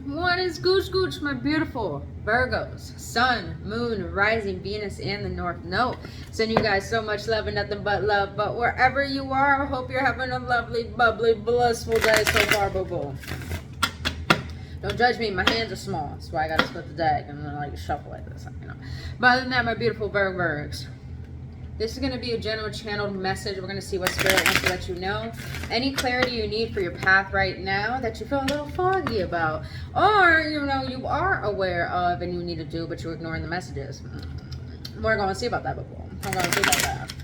What is gooch gooch, my beautiful Virgos? Sun, Moon, Rising, Venus, and the North Node. Send you guys so much love and nothing but love. But wherever you are, I hope you're having a lovely, bubbly, blissful day so far, boo-boo. Don't judge me, my hands are small. That's why I gotta split the deck and then I like to shuffle like this, you know. But other than that, my beautiful Virgos, this is going to be a general channeled message. We're going to see what Spirit wants to let you know. Any clarity you need for your path right now that you feel a little foggy about. Or, you know, you are aware of and you need to do, but you're ignoring the messages. We're going to see about that before. We're going to see about that.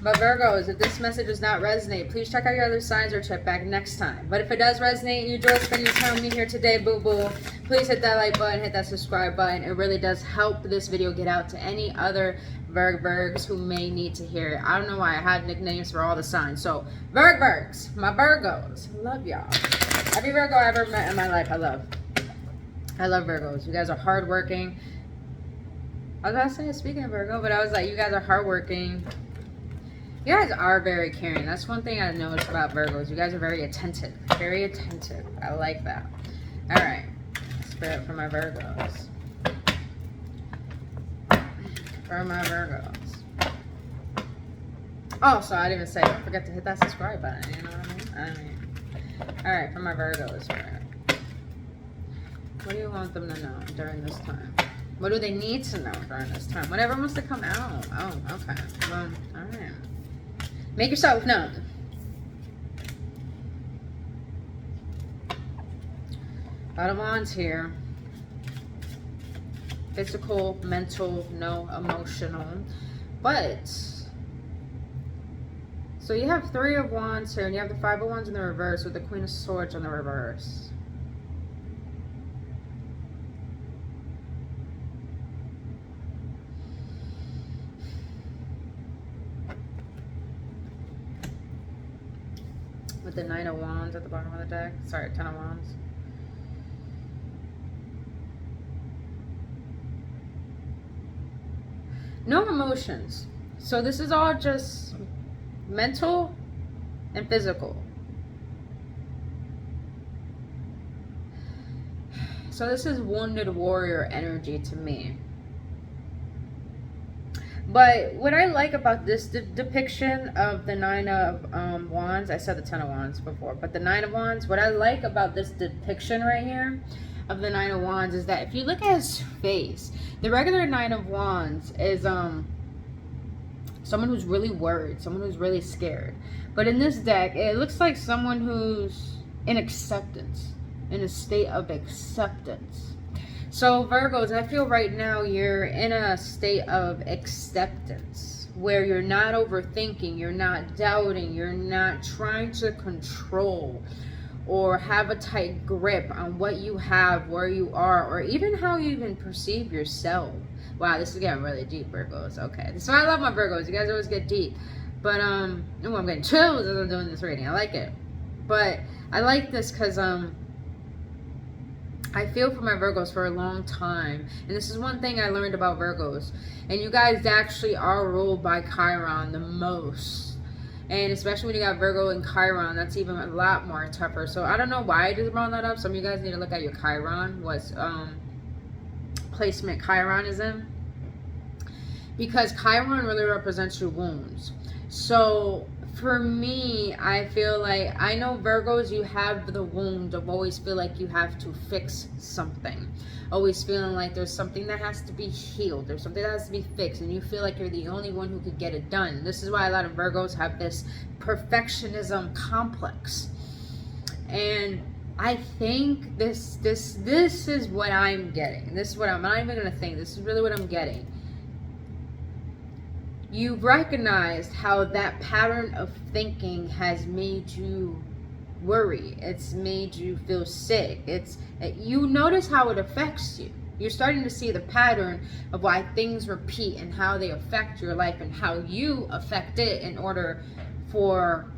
But Virgos, if this message does not resonate, please check out your other signs or check back next time. But if it does resonate and you enjoy spending your time with me here today, boo-boo, please hit that like button, hit that subscribe button. It really does help this video get out to any other Virgs who may need to hear it. I don't know why I had nicknames for all the signs. So, Virgs, my Virgos, love y'all. Every Virgo I ever met in my life, I love. I love Virgos. You guys are hardworking. I was about to say, speaking of Virgo, but I was like, you guys are hardworking. You guys are very caring. That's one thing I noticed about Virgos. You guys are very attentive. Very attentive. I like that. All right. Spirit for my Virgos. For my Virgos. Oh, so I didn't even say, don't forget to hit that subscribe button. You know what I mean? All right, for my Virgos. What do you want them to know during this time? What do they need to know during this time? Whatever wants to come out. Oh, okay. Well, all right. Make yourself known. Bottom Wands here. Physical, mental, no emotional. But, so you have 3 of Wands here, and you have the 5 of Wands in the reverse with the Queen of Swords on the reverse. With the 9 of Wands at the bottom of the deck. Sorry, 10 of Wands. No emotions. So this is all just mental and physical. So this is wounded warrior energy to me. But what I like about this depiction of the 9 of Wands, I said the 10 of Wands before, but the 9 of Wands, what I like about this depiction right here of the 9 of Wands is that if you look at his face, the regular 9 of Wands is someone who's really worried, someone who's really scared. But in this deck, it looks like someone who's in acceptance, in a state of acceptance. So Virgos, I feel right now you're in a state of acceptance where you're not overthinking, you're not doubting, you're not trying to control or have a tight grip on what you have, where you are, or even how you even perceive yourself. Wow, this is getting really deep, Virgos. Okay, so I love my Virgos. You guys always get deep. But, oh, I'm getting chills as I'm doing this reading. I like it. But I like this because, I feel for my Virgos for a long time. And this is one thing I learned about Virgos. And you guys actually are ruled by Chiron the most. And especially when you got Virgo and Chiron, that's even a lot more tougher. So I don't know why I just brought that up. Some of you guys need to look at your Chiron. What placement Chiron is in. Because Chiron really represents your wounds. So for me, I feel like, I know Virgos, you have the wound of always feel like you have to fix something. Always feeling like there's something that has to be healed. There's something that has to be fixed. And you feel like you're the only one who could get it done. This is why a lot of Virgos have this perfectionism complex. And I think this is what I'm getting. This is what I'm not even going to think. This is really what I'm getting. You recognized how that pattern of thinking has made you worry. It's made you feel sick. You notice how it affects you. You're starting to see the pattern of why things repeat and how they affect your life and how you affect it in order for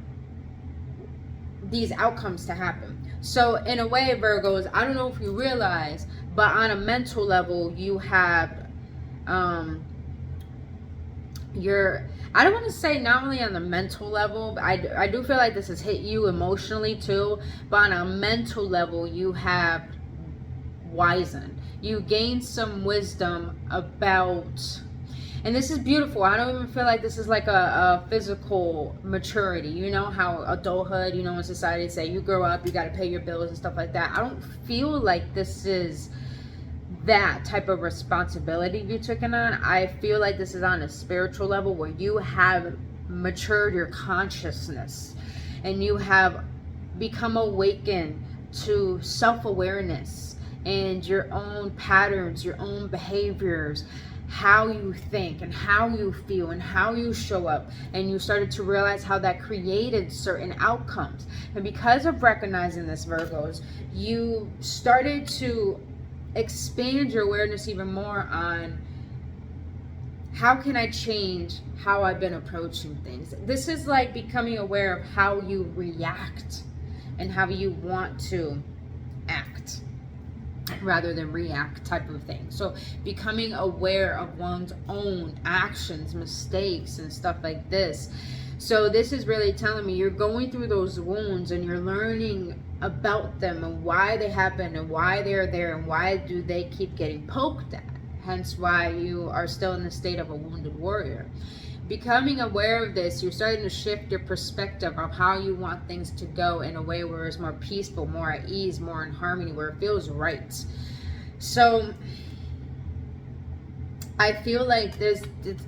these outcomes to happen. So in a way, Virgos, I don't know if you realize, but on a mental level, you have I don't want to say not only on the mental level, but I do feel like this has hit you emotionally too, but on a mental level, you have wizened. You gain some wisdom about, and this is beautiful. I don't even feel like this is like a physical maturity. You know how adulthood, you know, in society say you grow up, you got to pay your bills and stuff like that. I don't feel like this is that type of responsibility you're taking on. I feel like this is on a spiritual level where you have matured your consciousness and you have become awakened to self-awareness and your own patterns, your own behaviors, how you think and how you feel and how you show up, and you started to realize how that created certain outcomes. And because of recognizing this, Virgos, you started to expand your awareness even more on how can I change how I've been approaching things. This is like becoming aware of how you react and how you want to act rather than react type of thing. So becoming aware of one's own actions, mistakes, and stuff like this. So this is really telling me you're going through those wounds and you're learning about them and why they happen and why they're there and why do they keep getting poked at. Hence why you are still in the state of a wounded warrior. Becoming aware of this, you're starting to shift your perspective of how you want things to go in a way where it's more peaceful, more at ease, more in harmony, where it feels right. So I feel like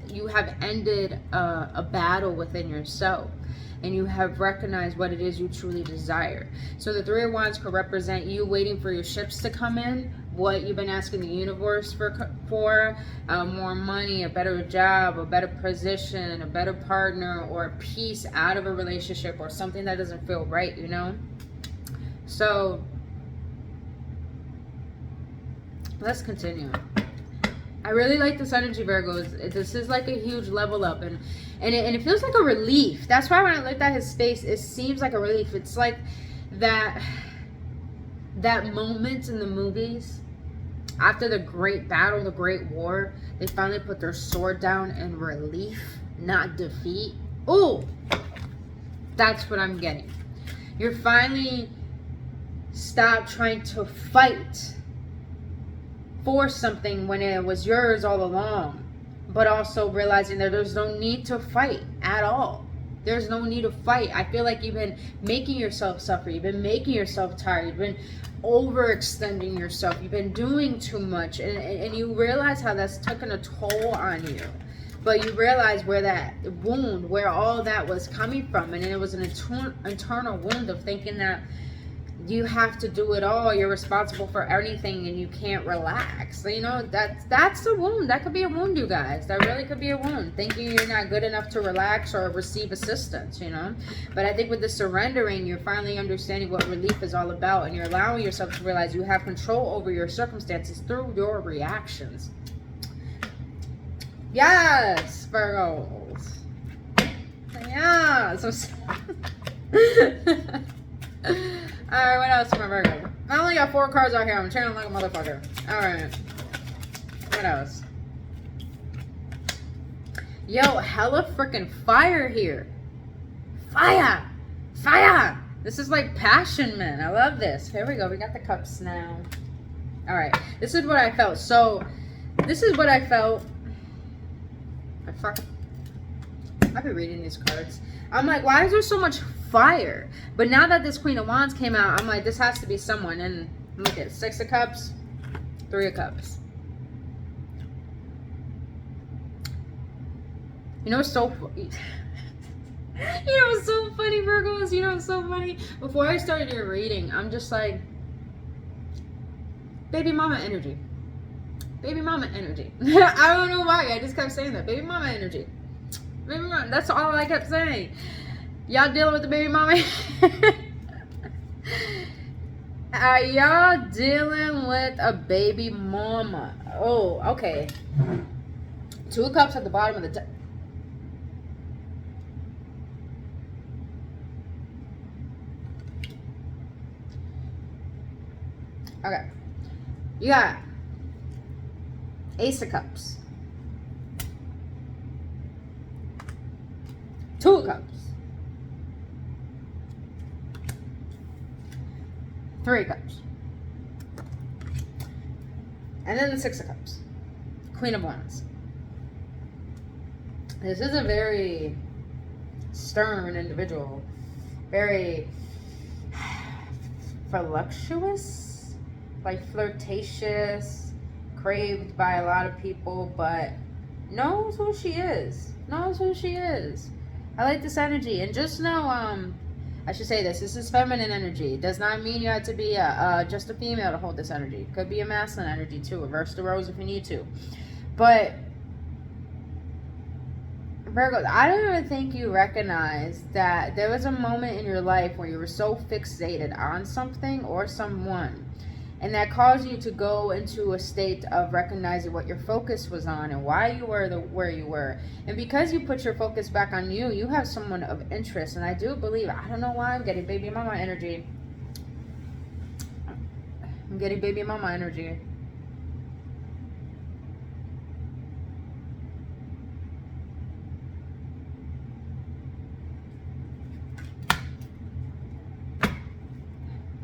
you have ended a battle within yourself, and you have recognized what it is you truly desire. So the Three of Wands could represent you waiting for your ships to come in, what you've been asking the universe for more money, a better job, a better position, a better partner, or peace out of a relationship or something that doesn't feel right, you know? So let's continue. I really like this energy, Virgos. This is like a huge level up, and it feels like a relief. That's why when I looked at his face, it seems like a relief. It's like that moment in the movies after the great battle, the great war, they finally put their sword down in relief, not defeat. Oh, that's what I'm getting. You're finally stopped trying to fight for something when it was yours all along, but also realizing that there's no need to fight at all. There's no need to fight. I feel like you've been making yourself suffer. You've been making yourself tired. You've been overextending yourself. You've been doing too much, and you realize how that's taken a toll on you. But you realize where that wound, where all that was coming from, and it was an internal wound of thinking that you have to do it all, you're responsible for anything, and you can't relax. So, you know, that's a wound. That could be a wound, you guys. That really could be a wound, thinking you're not good enough to relax or receive assistance, you know. But I think with the surrendering, you're finally understanding what relief is all about, and you're allowing yourself to realize you have control over your circumstances through your reactions. Yes, Virgos. Yes. Alright, what else for my Virgo? I only got 4 cards out here. I'm channeling like a motherfucker. Alright. What else? Yo, hella freaking fire here. Fire! Fire! This is like passion, man. I love this. Here we go. We got the cups now. Alright. This is what I felt. So, this is what I felt. I've been reading these cards. I'm like, why is there so much fire? But now that this Queen of Wands came out, I'm like, this has to be someone. And look at 6 of Cups, 3 of Cups. You know what's so funny? You know what's so funny, Virgos? You know what's so funny? Before I started your reading, I'm just like, baby mama energy. Baby mama energy. I don't know why. I just kept saying that. Baby mama energy. Baby mama. That's all I kept saying. Y'all dealing with the baby mama? Are y'all dealing with a baby mama? Oh, okay. 2 of Cups at the bottom of the deck. Okay. You got Ace of Cups. 2 of Cups. 3 of Cups. And then the Six of Cups. Queen of Wands. This is a very stern individual. Very voluptuous, like flirtatious, craved by a lot of people, but knows who she is. Knows who she is. I like this energy. And just know, I should say this is feminine energy. It does not mean you have to be just a female to hold this energy. It could be a masculine energy too. Reverse the roles if you need to. But Virgo, I don't even think you recognize that there was a moment in your life where you were so fixated on something or someone, and that caused you to go into a state of recognizing what your focus was on and why you were where you were. And because you put your focus back on you, you have someone of interest. And I do believe, I don't know why I'm getting baby mama energy. I'm getting baby mama energy.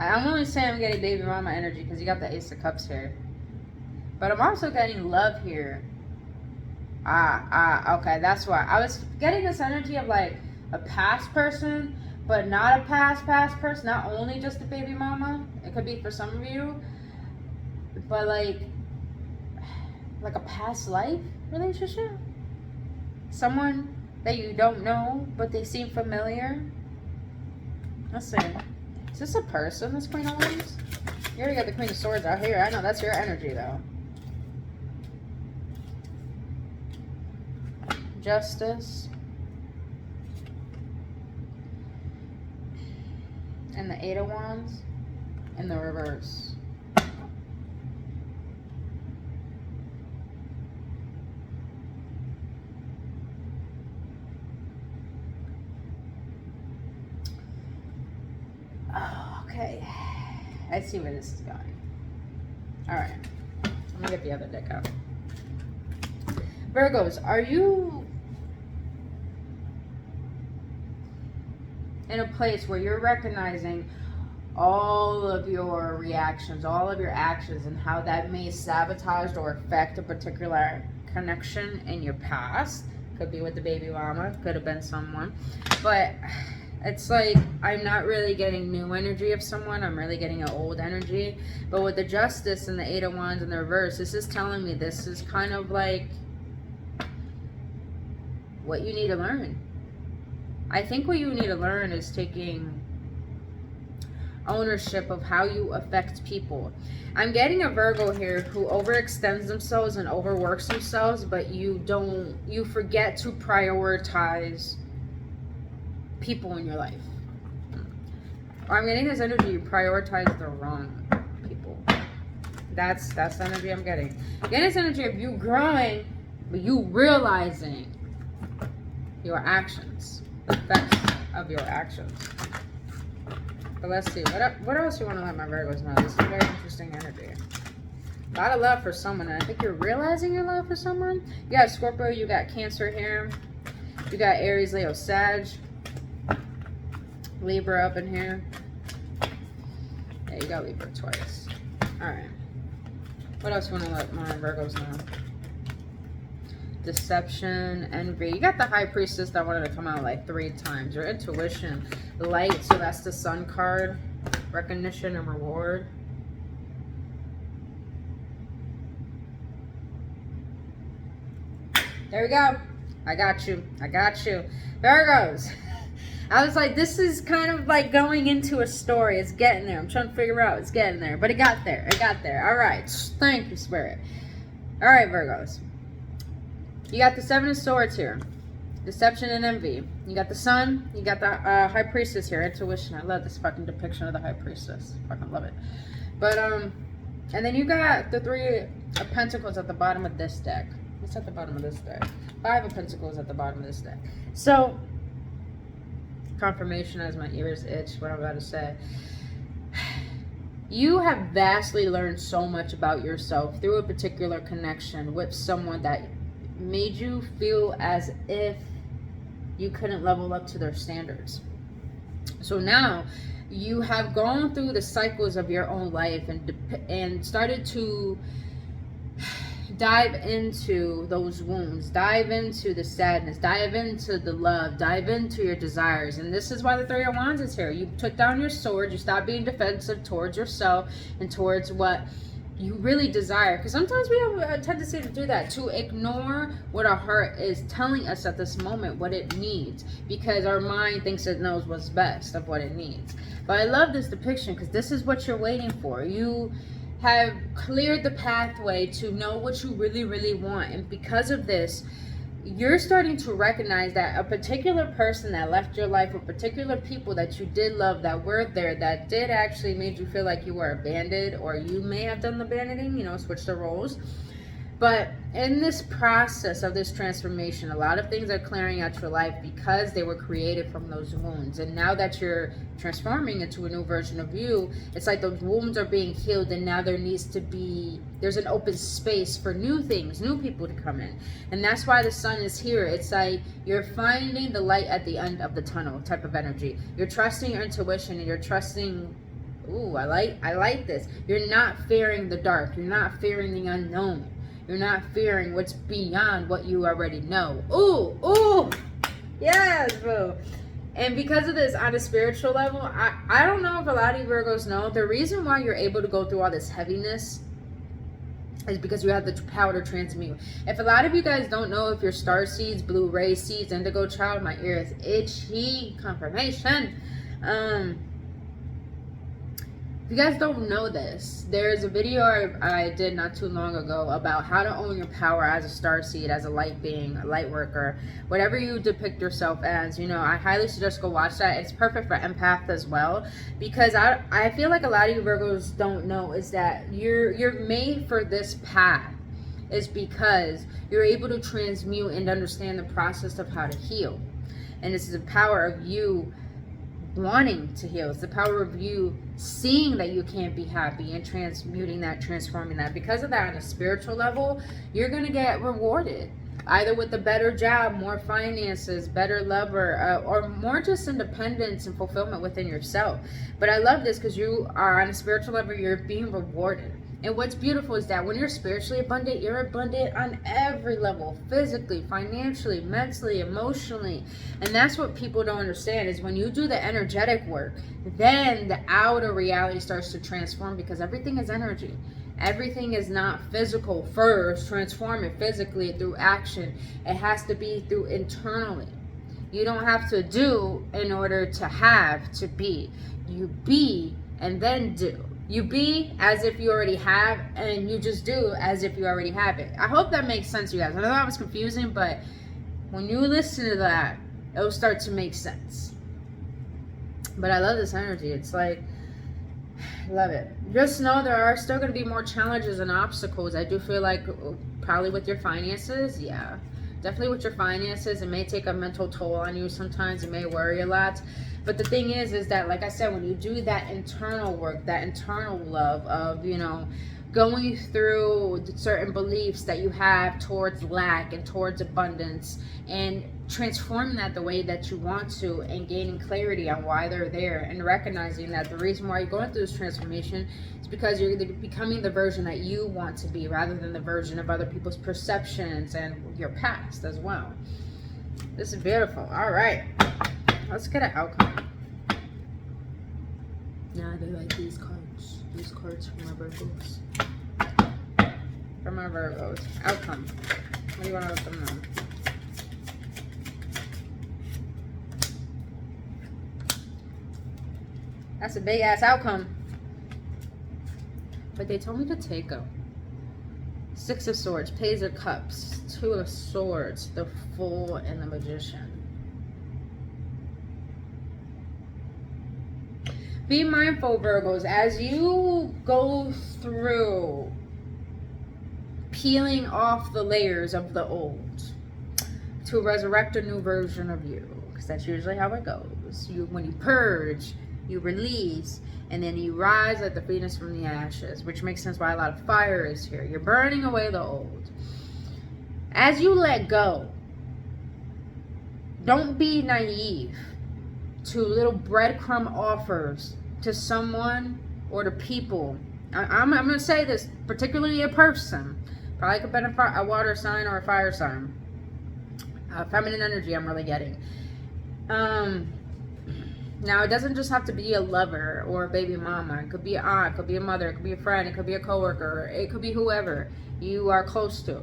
I'm only saying I'm getting baby mama energy because you got the Ace of Cups here. But I'm also getting love here. Okay, that's why. I was getting this energy of like a past person, but not a past person. Not only just a baby mama. It could be for some of you. But like a past life relationship. Someone that you don't know, but they seem familiar. Let's see. Is this a person, this Queen of Wands? You already got the Queen of Swords out here. I know that's your energy, though. Justice. And the Eight of Wands. In the reverse. Okay, let's see where this is going. All right, I'm gonna get the other deck out. Virgos, are you in a place where you're recognizing all of your reactions, all of your actions, and how that may sabotage or affect a particular connection in your past? Could be with the baby mama, could have been someone, but it's like I'm not really getting new energy of someone. I'm really getting an old energy. But with the Justice and the Eight of Wands in the reverse, this is telling me this is kind of like what you need to learn. I think what you need to learn is taking ownership of how you affect people. I'm getting a Virgo here who overextends themselves and overworks themselves, but you forget to prioritize people in your life. Or I'm getting this energy, you prioritize the wrong people. That's the energy I'm getting. Getting this energy of you growing, but you realizing your actions, the effects of your actions. But let's see, what else you want to let my Virgos know? This is very interesting energy. A lot of love for someone, and I think you're realizing your love for someone. You got Scorpio, you got Cancer here, you got Aries, Leo, Sag, Libra up in here. Yeah, you got Libra twice. Alright. What else you want to let my Virgos know? Deception, envy. You got the High Priestess that wanted to come out like 3 times. Your intuition. Light, so that's the Sun card. Recognition and reward. There we go. I got you. Virgos. I was like, this is kind of like going into a story. It's getting there. I'm trying to figure out. It's getting there. But it got there. All right. Thank you, Spirit. All right, Virgos. You got the Seven of Swords here. Deception and envy. You got the Sun. You got the High Priestess here. Intuition. I love this fucking depiction of the High Priestess. Fucking love it. But, and then you got the Three of Pentacles at the bottom of this deck. What's at the bottom of this deck? 5 of Pentacles at the bottom of this deck. So, confirmation as my ears itch what I'm about to say. You have vastly learned so much about yourself through a particular connection with someone that made you feel as if you couldn't level up to their standards. So now you have gone through the cycles of your own life and started to dive into those wounds, dive into the sadness, dive into the love, dive into your desires. And this is why the Three of Wands is here. You took down your sword, you stopped being defensive towards yourself and towards what you really desire, because sometimes we have a tendency to do that, to ignore what our heart is telling us at this moment, what it needs, because our mind thinks it knows what's best of what it needs. But I love this depiction because this is what you're waiting for. You have cleared the pathway to know what you really, really want, and because of this, you're starting to recognize that a particular person that left your life, or particular people that you did love that were there, that did actually made you feel like you were abandoned, or you may have done the abandoning, you know, switch the roles. But in this process of this transformation, a lot of things are clearing out your life because they were created from those wounds. And now that you're transforming into a new version of you, it's like those wounds are being healed, and now there's an open space for new things, new people to come in. And that's why the sun is here. It's like you're finding the light at the end of the tunnel type of energy. You're trusting your intuition, and you're trusting, ooh, I like this. You're not fearing the dark. You're not fearing the unknown. You're not fearing what's beyond what you already know. Ooh, yes, boo. And because of this, on a spiritual level, I don't know if a lot of you Virgos know, the reason why you're able to go through all this heaviness is because you have the power to transmute. If a lot of you guys don't know if you're star seeds, blue ray seeds, indigo child, my ear is itchy, confirmation. If you guys don't know this, there's a video I did not too long ago about how to own your power as a starseed, as a light being, a light worker, whatever you depict yourself as. You know, I highly suggest go watch that. It's perfect for empath as well, because I feel like a lot of you Virgos don't know is that you're made for this path, is because you're able to transmute and understand the process of how to heal. And this is the power of you wanting to heal. It's the power of you seeing that you can't be happy and transmuting that, transforming that. Because of that, on a spiritual level, you're going to get rewarded either with a better job, more finances, better lover, or more just independence and fulfillment within yourself. But I love this because you are on a spiritual level, you're being rewarded. And what's beautiful is that when you're spiritually abundant, you're abundant on every level, physically, financially, mentally, emotionally. And that's what people don't understand, is when you do the energetic work, then the outer reality starts to transform, because everything is energy. Everything is not physical first. Transform it physically through action. It has to be through internally. You don't have to do in order to have to be. You be and then do. You be as if you already have, and you just do as if you already have it. I hope that makes sense, you guys. I know that was confusing, but when you listen to that, it'll start to make sense. But I love this energy. It's like, love it. Just know there are still going to be more challenges and obstacles. I do feel like probably with your finances, yeah. Definitely with your finances, it may take a mental toll on you sometimes. It may worry a lot. But the thing is that, like I said, when you do that internal work, that internal love of, you know, going through certain beliefs that you have towards lack and towards abundance, and transforming that the way that you want to, and gaining clarity on why they're there, and recognizing that the reason why you're going through this transformation is because you're becoming the version that you want to be, rather than the version of other people's perceptions and your past as well. This is beautiful. All right, let's get an outcome. Yeah, I do like these cards. These cards from my Virgos. From my Virgos. Outcome. What do you want to let them know? That's a big ass outcome. But they told me to take them. Six of Swords, Page of Cups, Two of Swords, the Fool, and the Magician. Be mindful, Virgos, as you go through peeling off the layers of the old to resurrect a new version of you, because that's usually how it goes. When you purge, you release, and then you rise like the phoenix from the ashes, which makes sense why a lot of fire is here. You're burning away the old. As you let go, don't be naive to little breadcrumb offers to someone or to people. I'm going to say this, particularly a person, Probably could have been a water sign or a fire sign. Feminine energy I'm really getting. Now, it doesn't just have to be a lover or a baby mama. It could be an aunt, it could be a mother, it could be a friend, it could be a coworker, it could be whoever you are close to.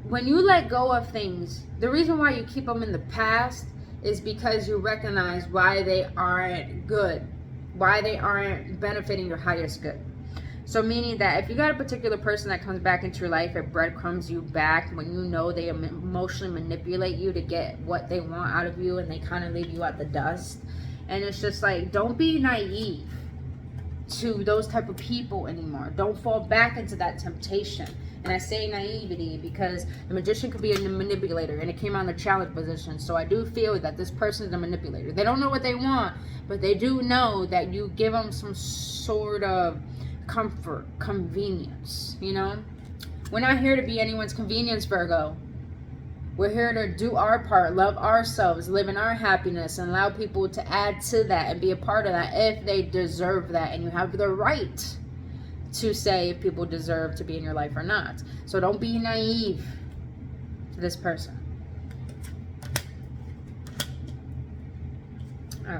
When you let go of things, the reason why you keep them in the past is because you recognize why they aren't good, why they aren't benefiting your highest good. So meaning that if you got a particular person that comes back into your life, it breadcrumbs you back when you know they emotionally manipulate you to get what they want out of you, and they kind of leave you at the dust. And it's just like, don't be naive to those type of people anymore. Don't fall back into that temptation. And I say naivety because the magician could be a manipulator, and it came on the challenge position. So I do feel that this person is a manipulator. They don't know what they want, but they do know that you give them some sort of comfort, convenience, you know. We're not here to be anyone's convenience, Virgo. We're here to do our part, love ourselves, live in our happiness, and allow people to add to that and be a part of that if they deserve that. And you have the right to say if people deserve to be in your life or not. So don't be naive to this person. All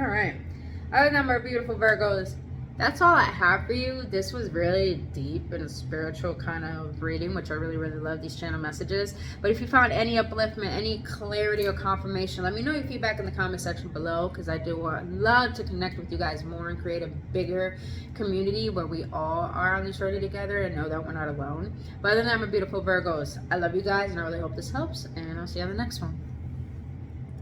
right. Other than my beautiful Virgos, that's all I have for you. This was really deep and a spiritual kind of reading, which I really, really love these channel messages. But if you found any upliftment, any clarity or confirmation, let me know your feedback in the comment section below, because I do love to connect with you guys more and create a bigger community where we all are on this journey together and know that we're not alone. But other than that, my beautiful Virgos, I love you guys, and I really hope this helps, and I'll see you on the next one.